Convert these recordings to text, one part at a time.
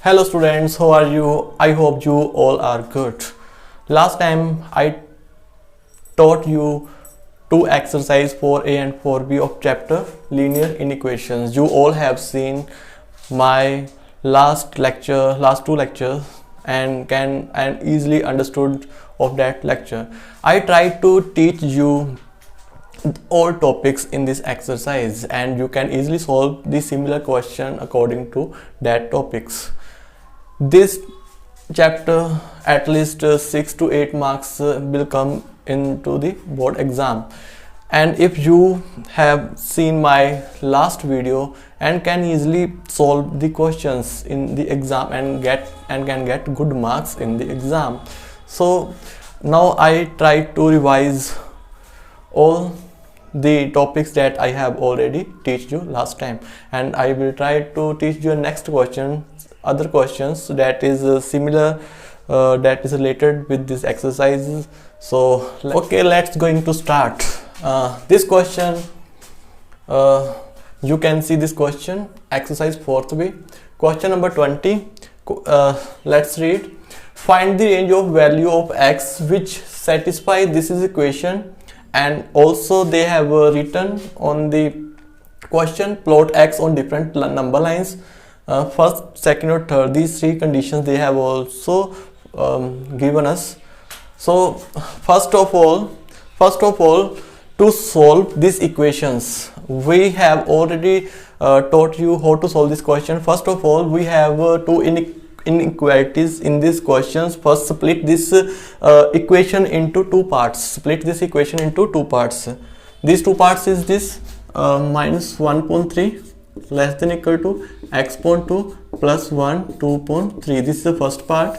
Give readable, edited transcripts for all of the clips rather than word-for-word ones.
Hello students, how are you? I hope you all are good. Last time I taught you two exercise 4a and 4b of chapter linear inequations. You all have seen my last two lectures and easily understood of that lecture. I tried to teach you all topics in this exercise and you can easily solve the similar question according to that topics. This chapter at least 6 to 8 marks will come into the board exam, and if you have seen my last video and can easily solve the questions in the exam and can get good marks in the exam. So now I try to revise all the topics that I have already teach you last time, and I will try to teach you next question, other questions that is similar, that is related with this exercises. So let's going to start this question. You can see this question, exercise 4b, question number 20. Let's read. Find the range of value of x which satisfy this is equation, and also they have written on the question plot x on different number lines. First, second or third, these three conditions they have also given us. So first of all, to solve these equations, we have already taught you how to solve this question. First of all, we have two inequalities in these questions. First, split this equation into two parts. These two parts is this minus 1.3 less than equal to x upon 2 plus 1 2.3. This is the first part.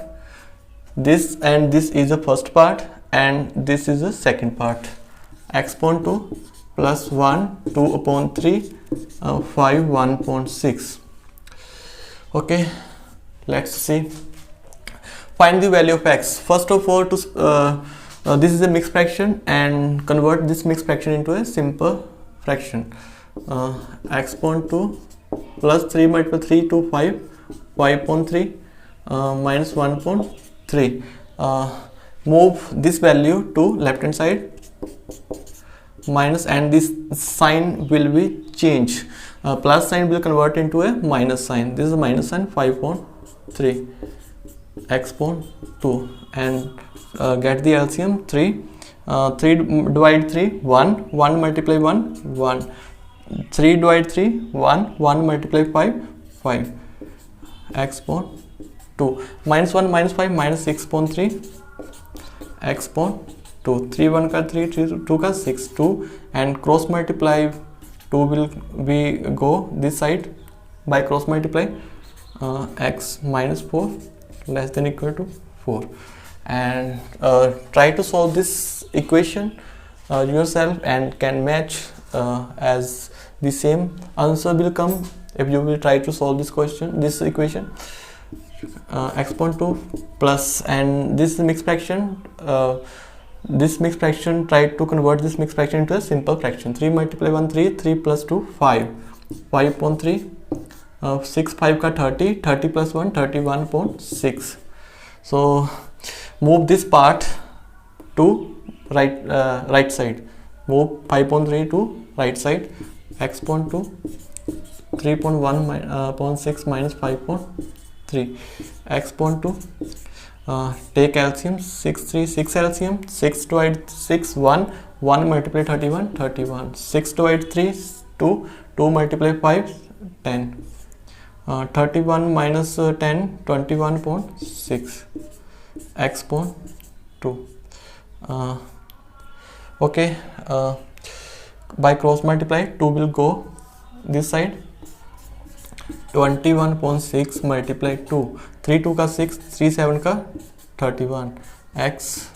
This and this is the first part, and this is the second part. X upon 2 plus 1 2 upon 3 5 1.6. Okay, let's see. Find the value of x. First of all, this is a mixed fraction, and convert this mixed fraction into a simple fraction. X upon 2 plus 3 multiple 3 to 5.3 minus 1.3. Move this value to left hand side, minus, and this sign will be changed. Plus sign will convert into a minus sign. This is a minus sign. 5.3 x upon 2, and get the LCM. 3 divide 3 1 multiply 1 3 divide 3 1 multiply 5 x upon 2 minus 1 minus 5 minus 6.3 x upon 2. 3 1 ka 3 2 ka 6 2, and cross multiply 2 will be go this side by cross multiply. X minus 4 less than equal to 4, and try to solve this equation yourself and can match as the same answer will come if you will try to solve this equation. X upon 2 plus, and this mixed fraction, try to convert this mixed fraction into a simple fraction. 3 multiply 1 3 plus 2 5 upon 3 6 5 ka 30 plus 1 31.6. so move this part to right side. Move 5.3 to right side. X upon 2 3.1 upon 6 minus 5.3 x upon 2. Take LCM. 6 LCM. 6 divide 6 1 multiply 31 6 divide 3 2 multiply 5 10 31 minus 10 21.6 x upon 2. Okay, by cross multiply 2 will go this side. 21.6 multiply 2 3 2 ka 6 3 7 ka 31 x.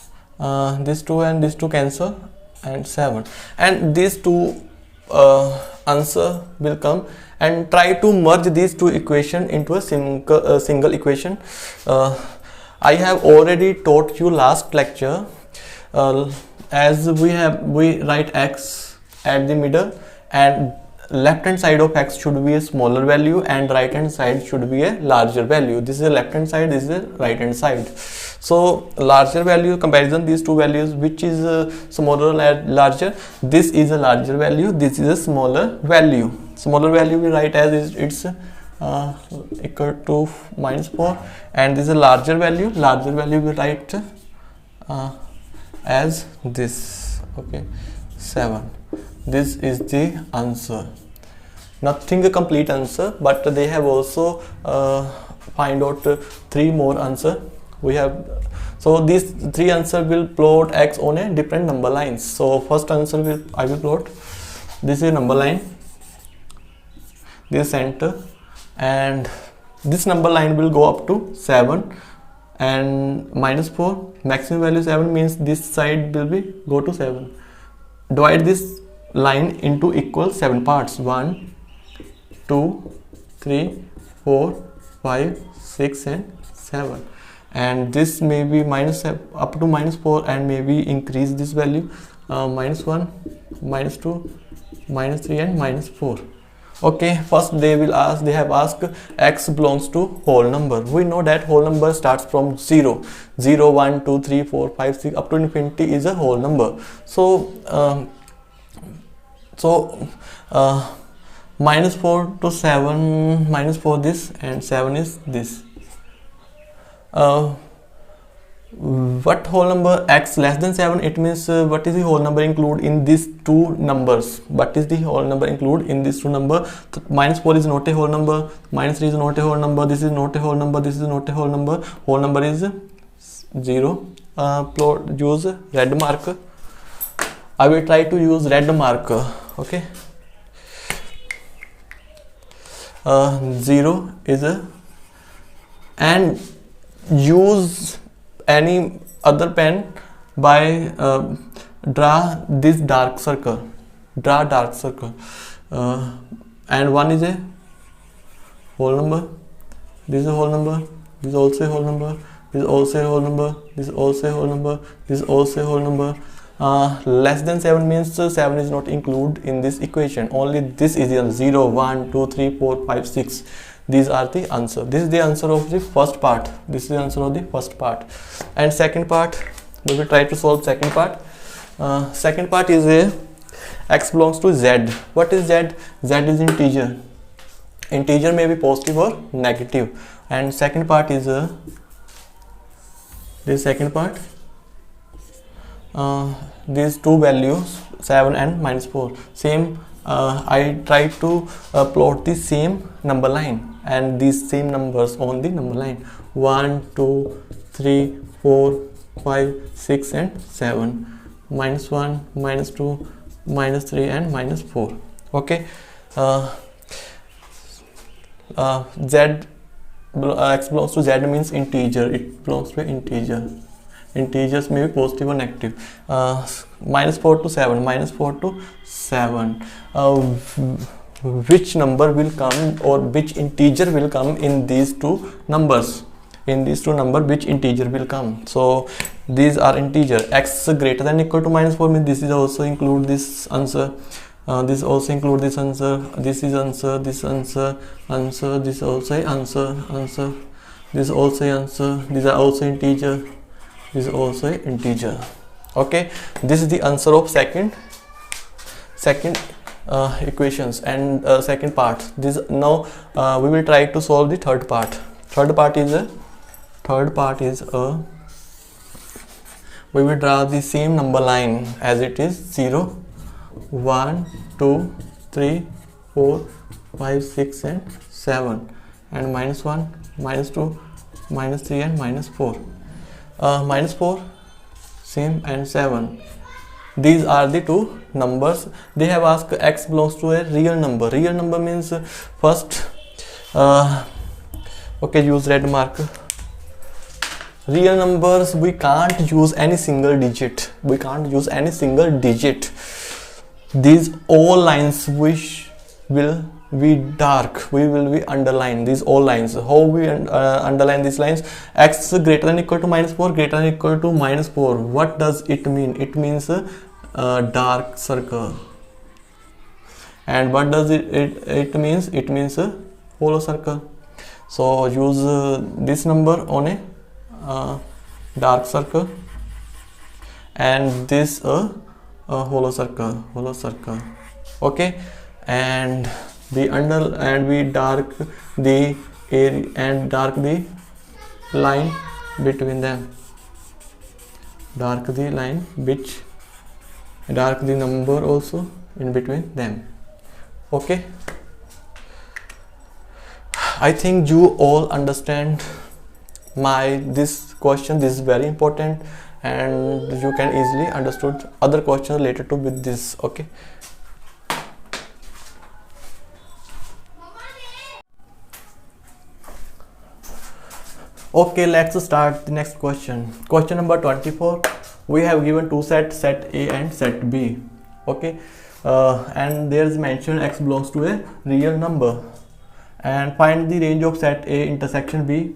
This 2 and this 2 cancel, and 7, and these two answer will come. And try to merge these two equation into a single equation. I have already taught you last lecture, as we write x at the middle and left hand side of x should be a smaller value and right hand side should be a larger value. This is the left hand side, this is the right hand side. So larger value comparison, these two values, which is smaller or larger? This is a larger value, this is a smaller value. Smaller value we write as it's equal to -4, and this is a larger value we write as this, okay, 7. This is the answer. Nothing a complete answer, but they have also find out 3 more answer. We have, so these 3 answer will plot x on a different number lines. So first answer I will plot, this is number line, this center, and this number line will go up to 7 and -4. Maximum value 7 means this side will be go to 7. Divide this line into equal 7 parts, 1, 2, 3, 4, 5, 6 and 7, and this may be up to -4, and maybe increase this value, -1, -2, -3 and -4. Okay, first they have asked x belongs to whole number. We know that whole number starts from 0, 0, 1, 2, 3, 4, 5, 6 up to infinity is a whole number. So -4 to 7, -4 this and 7 is this. What whole number? X less than 7, it means what is the whole number include in these two numbers? What is the whole number include in these two number? -4 is not a whole number, -3 is not a whole number, this is not a whole number, this is not a whole number. Whole number is 0. Plot, use red marker. I will try to use red marker. Okay, 0 is a, and use any other pen by draw this dark circle, and 1 is a whole number, this is a whole number, this is also a whole number, this is also a whole number, this is also a whole number, this is also a whole number. Less than 7 means 7 is not included in this equation, only this is the 0, 1, 2, 3, 4, 5, 6. These are the answer. This is the answer of the first part. This is the answer of the first part. And second part, we will try to solve second part. Second part is a x belongs to z. What is z? Z is integer. Integer may be positive or negative. And second part is this second part. These two values 7 and -4. Same. I try to plot the same number line and these same numbers on the number line, 1, 2, 3, 4, 5, 6 and 7, -1, -2, -3 and -4. Okay, x belongs to z means integer. It belongs to integer. Integers may be positive or negative. -4 to 7, -4 to 7. Which number will come, or which integer will come in these two numbers? In these two numbers, which integer will come? So these are integer. X greater than or equal to -4 means this is also include this answer. This also include this answer. This is answer. This answer. Answer. This also answer. Answer. This also answer. These are also integer. This is also integer. Okay, this is the answer of second equations and second part. This now we will try to solve the third part. Third part is we will draw the same number line as it is 0, 1, 2, 3, 4, 5, 6 and 7, and -1, -2, -3 and -4. -4 same and 7. These are the two numbers. They have asked x belongs to a real number. Real number means first okay, use red marker. Real numbers, we can't use any single digit. We can't use any single digit. These all lines which will be dark, we will be underline these all lines. How we underline these lines? X greater than or equal to -4, greater than or equal to -4. What does it mean? It means a dark circle. And what does it means? It means a hollow circle. So use this number on a dark circle, and this a hollow circle. Okay, and we dark the area and dark the line between them. Dark the line which dark the number also in between them. Okay, I think you all understand this question. This is very important, and you can easily understood other questions related to with this. Okay, let's start the next question. Question number 24. We have given two sets, set A and set B. Okay, and there is mentioned x belongs to a real number, and find the range of set A intersection B.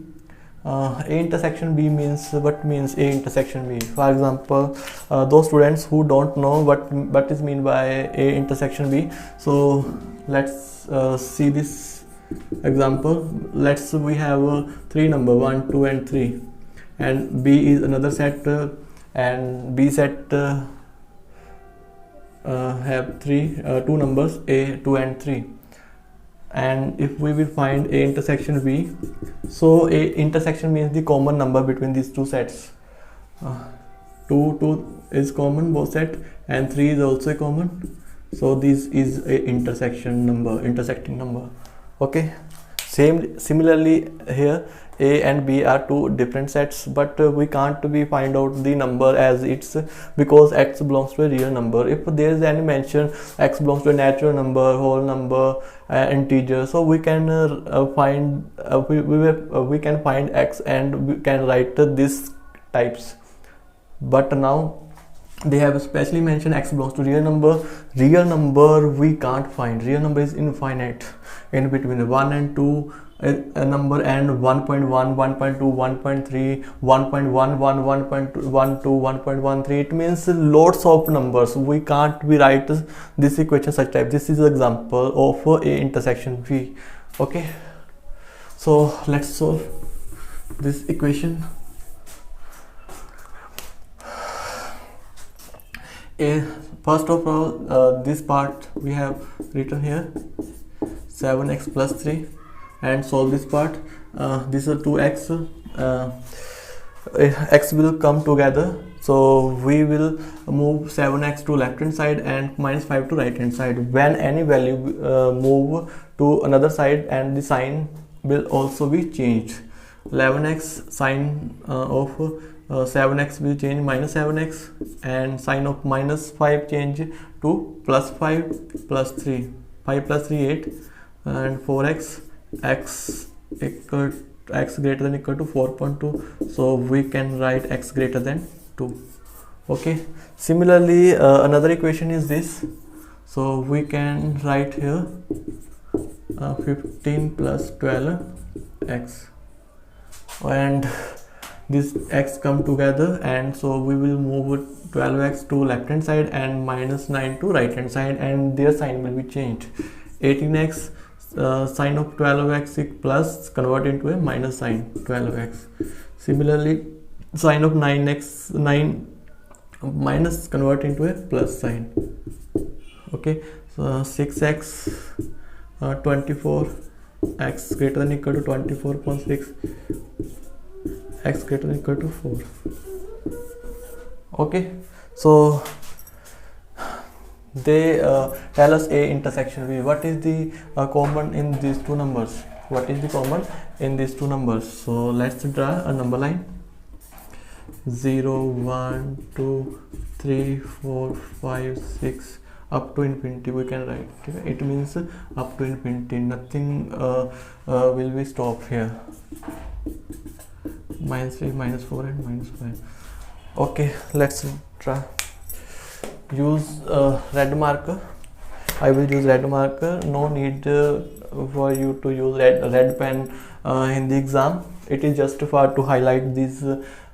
A intersection B means, what means A intersection B? For example, those students who don't know what is mean by A intersection B, so let's see this example. We have three number 1, 2 and 3, and B is another set, and B set have two numbers A, 2 and 3. And if we will find A intersection B, so A intersection means the common number between these two sets. 2 is common both set, and 3 is also common, so this is a intersecting number. Okay, similarly here A and B are two different sets, but we can't find out the number as it's, because x belongs to a real number. If there is any mention x belongs to a natural number, whole number, integer, so we can find we can find x and we can write these types. But now they have especially mentioned x belongs to real number. Real number we can't find. Real number is infinite. In between 1 and 2 a number, and 1.1, 1.2, 1.3, 1.11, 1.12, 1.13. It means lots of numbers. We can't write this equation such type. This is an example of A intersection B. Okay, so let's solve this equation. First of all, this part we have written here 7x plus 3, and solve this part. This is 2x. X will come together, so we will move 7x to left hand side and minus 5 to right hand side. When any value move to another side, and the sign will also be changed. 11x sign of 7x will change minus 7x, and sign of minus 5 change to plus 5 plus 3. 5 plus 3 8, and 4x, x greater than equal to 4.2, so we can write x greater than 2. Okay, similarly another equation is this, so we can write here 15 plus 12x, and this x come together, and so we will move 12x to left hand side and minus 9 to right hand side, and their sign will be changed. 18x, sign of 12x plus convert into a minus sign 12x. Similarly, sign of 9x 9 minus convert into a plus sign. Okay, so 6x 24, x greater than equal to 24.6, x greater than equal to 4. Okay, so they tell us A intersection B. What is the common in these two numbers? So let's draw a number line. 0, 1, 2, 3, 4, 5, 6 up to infinity we can write. It means up to infinity, nothing will be stopped here. Minus 3, minus 4 and minus 5. Okay, let's try. Use red marker. I will use red marker. No need for you to use red pen in the exam. It is just for to highlight this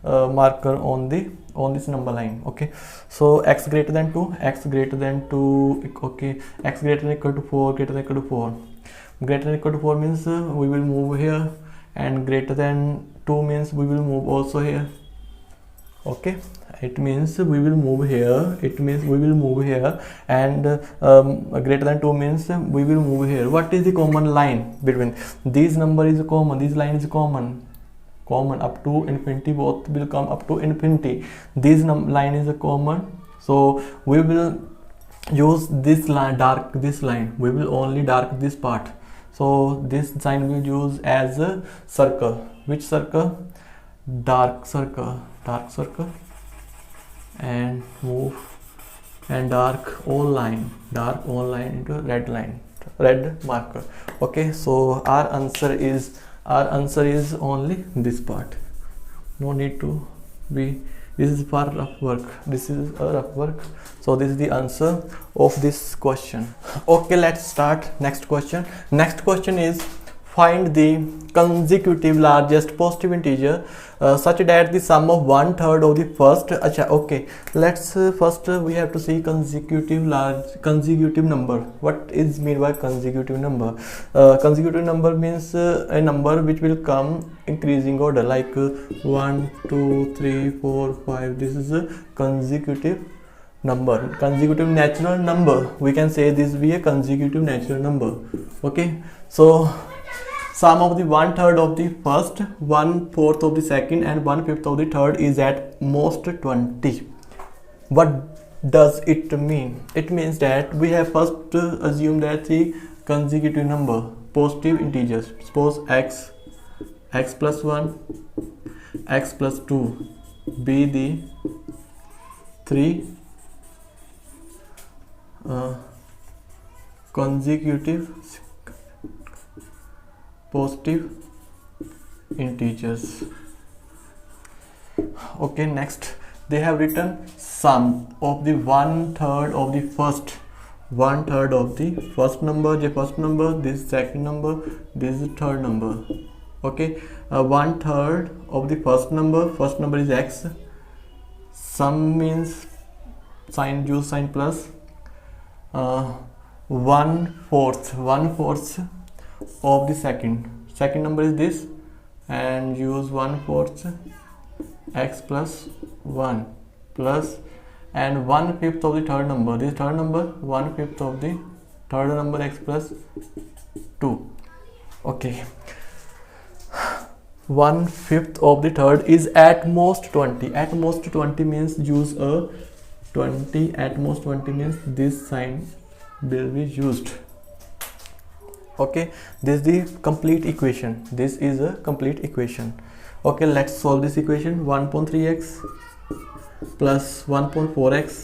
marker on the on this number line. Okay, so x greater than 2, x greater than 2, okay, x greater than equal to 4, greater than equal to 4. Greater than equal to 4 means we will move here, and greater than 2 means we will move also here. Okay, it means we will move here, it means we will move here, and greater than 2 means we will move here. What is the common line between these number? Is common, this line is common up to infinity, both will come up to infinity. This line is a common, so we will use this line, dark this line, we will only dark this part. So this sign we will use as a circle. Which circle? Dark circle, and move and dark all line into red line, red marker. Okay, so our answer is only this part. No need to be, this is for rough work, this is a rough work. So this is the answer of this question. Okay, let's start next question. Next question is, find the consecutive largest positive integer such that the sum of 1/3 of the first. Okay, let's first we have to see consecutive number. What is mean by consecutive number? Consecutive number means a number which will come increasing order, like 1 2 3 4 5. This is a consecutive number, consecutive natural number. We can say this be a consecutive natural number. Okay, so sum of the 1/3 of the first, 1/4 of the second, and 1/5 of the third is at most 20. What does it mean? It means that we have first assumed that the consecutive number, positive integers, suppose x plus 1, x plus 2 be the 3 consecutive positive integers. Okay, next they have written sum of the 1/3 of the first, 1/3 of the first number, the first number, this second number, this is third number. Okay, 1/3 of the first number is x. Sum means sign, use sign plus. 1/4 of the second number is this, and use 1/4 x plus 1 plus, and 1/5 of the third number, this third number, 1/5 of the third number, x plus 2. Okay, 1/5 of the third is at most 20. At most 20 means use a 20, at most 20 means this sign will be used. Okay, this is the complete equation. This is a complete equation. Okay, let's solve this equation. 1.3x plus 1.4x,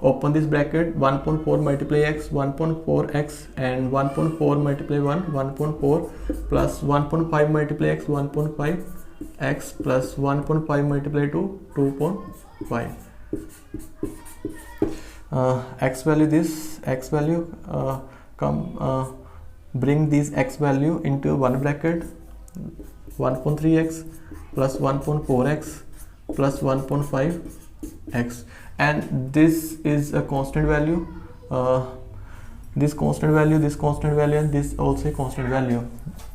open this bracket, 1.4 multiply x, 1.4x, and 1.4 multiply 1, 1.4 plus 1.5 multiply x, 1.5 x plus 1.5 multiply 2, 2.5. X value, this x value bring this x value into one bracket, 1.3x plus 1.4x plus 1.5x, and this is a constant value, this constant value, this constant value, and this also a constant value.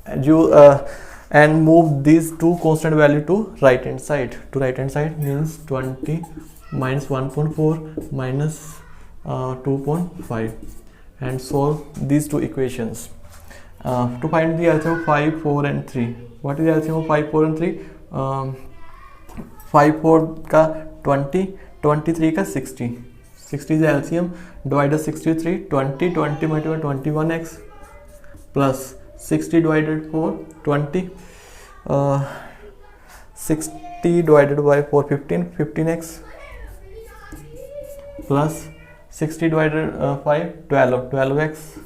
And you and move these two constant value to right hand side. To right hand side means 20 minus 1.4 minus 2.5, and solve these two equations. To find the LCM of 5, 4 and 3. What is the LCM of 5, 4 and 3? 5, 4 का 20, 23 का 60. 60 is the LCM. Divided 63, 20 multiplied 21x plus 60 divided 4, 20. 60 divided by 4, 15x plus 60 divided 5, 12x.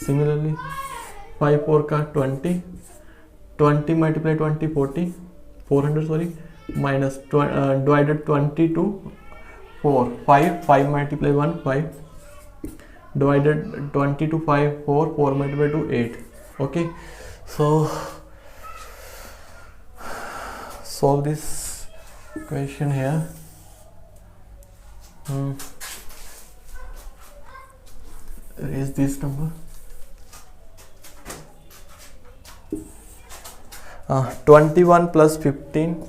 Similarly 5, 4 का 20, 20 multiply 20, 40, 400 sorry, minus divided 20 to 4, 5 multiply 1, 5, divided 20 to 5, 4 multiply to 8. Okay, so solve this question here. Is this number 21 plus 15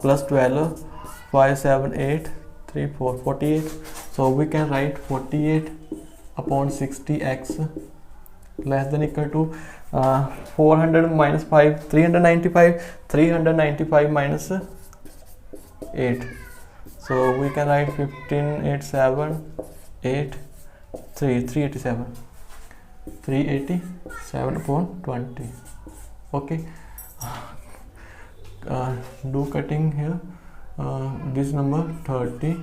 plus 12 5 7 8 3 4 48. So we can write 48 upon 60x less than equal to 400 minus 5 395 minus 8. So we can write 15 8 7 8 3 387 upon 20. Okay, do cutting here. This number 30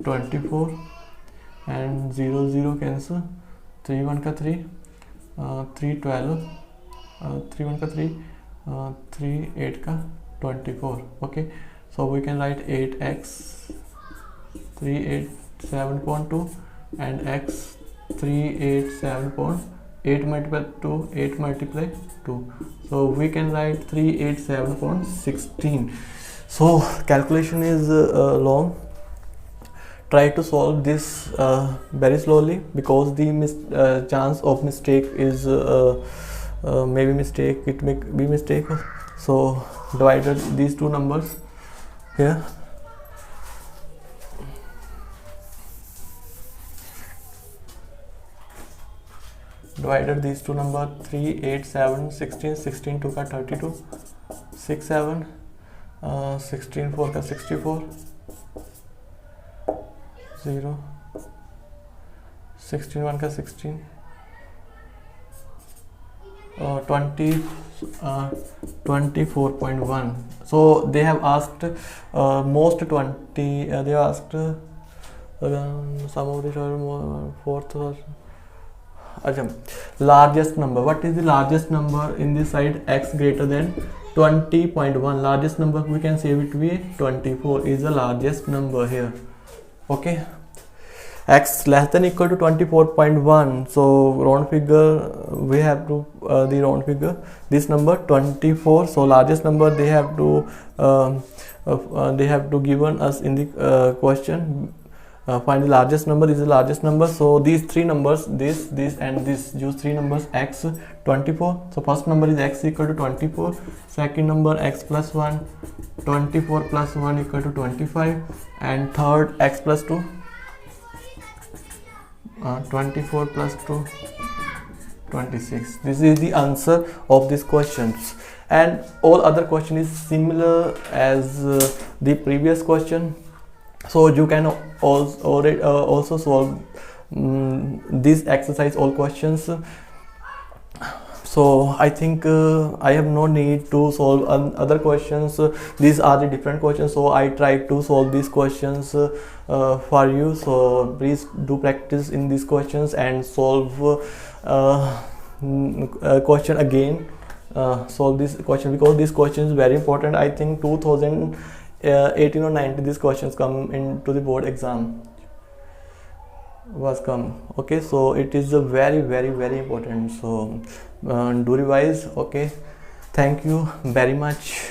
24 and 0 0 cancel, 3 1 ka 3 3 12 3 1 ka 3 3 8 ka 24. Okay, so we can write 8x 387.2 and x 387.8 multiplied 2 8 multiply 2. So we can write 387.16. So calculation is long. Try to solve this very slowly, because the chance of mistake is maybe mistake, it may be mistake. So divided these two numbers here. Divided these two numbers 3 8 7 16 16 2 ka 32 6 7 16 4 ka 64 0 16 1 ka 16 24.1. So they have asked most 20 they have asked some of the fourth or largest number. What is the largest number in this side? X greater than 20.1. largest number we can say it be 24 is the largest number here. Okay, x less than equal to 24.1. so round figure we have to the round figure this number 24. So largest number they have to given us in the question. Find the largest number. Is the largest number. So these three numbers, this and this, use three numbers x 24. So first number is x equal to 24, second number x plus 1, 24 plus 1 equal to 25, and third x plus 2, 24 plus 2 26. This is the answer of these questions, and all other question is similar as the previous question. So you can also solve this exercise, all questions. So I think I have no need to solve other questions. These are the different questions, so I try to solve these questions for you. So please do practice in these questions and solve question again. Solve this question, because this question is very important. I think 2018 or 19 these questions come into the board exam was come. Okay, so it is a very important. So do revise. Okay, thank you very much.